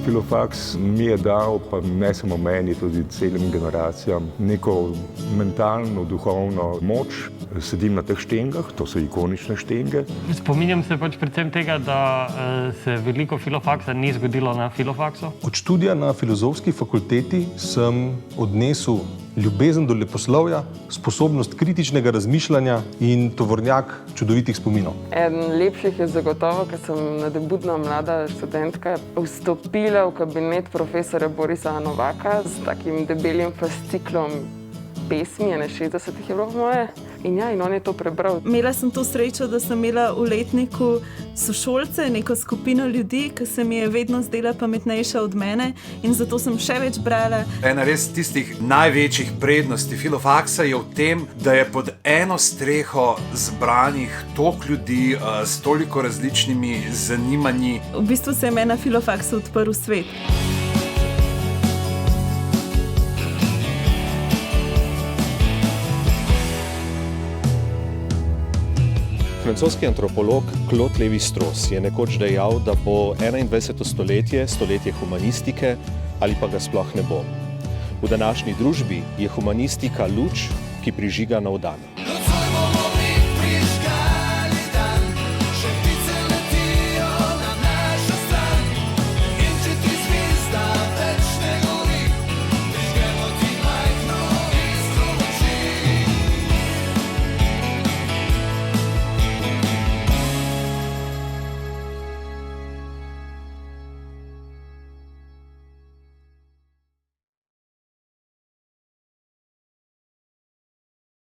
Filofaks mi je dal, pa ne samo meni, tudi celim generacijam, neko mentalno, duhovno moč. Sedim na teh štengah, to so ikonične štenge. Spominjam se predvsem tega, da se veliko filofaksa ni zgodilo na filofaksu. Od študija na Filozofski fakulteti sem odnesel ljubezen do leposlovja, sposobnost kritičnega razmišljanja in tovornjak čudovitih spominov. Eden lepših je zagotovo, ker sem nadebudna mlada študentka vstopila v kabinet profesorja Borisa Novaka s takim debelim fasciklom pesmi, 60 je bilo moje. In on je to prebral. Imela sem to srečo, da sem imela v letniku sošolce, neko skupino ljudi, ki se mi je vedno zdela pametnejša od mene in zato sem še več brala. Ena res tistih največjih prednosti Filofaksa je v tem, da je pod eno streho zbranih toliko ljudi s toliko različnimi zanimanji. V bistvu se je meni na Filofaksu odprl svet. Francoski antropolog Claude Lévi-Strauss je nekoč dejal, da bo 21. stoletje stoletje humanistike ali pa ga sploh ne bo. V današnji družbi je humanistika luč, ki prižiga nov dan.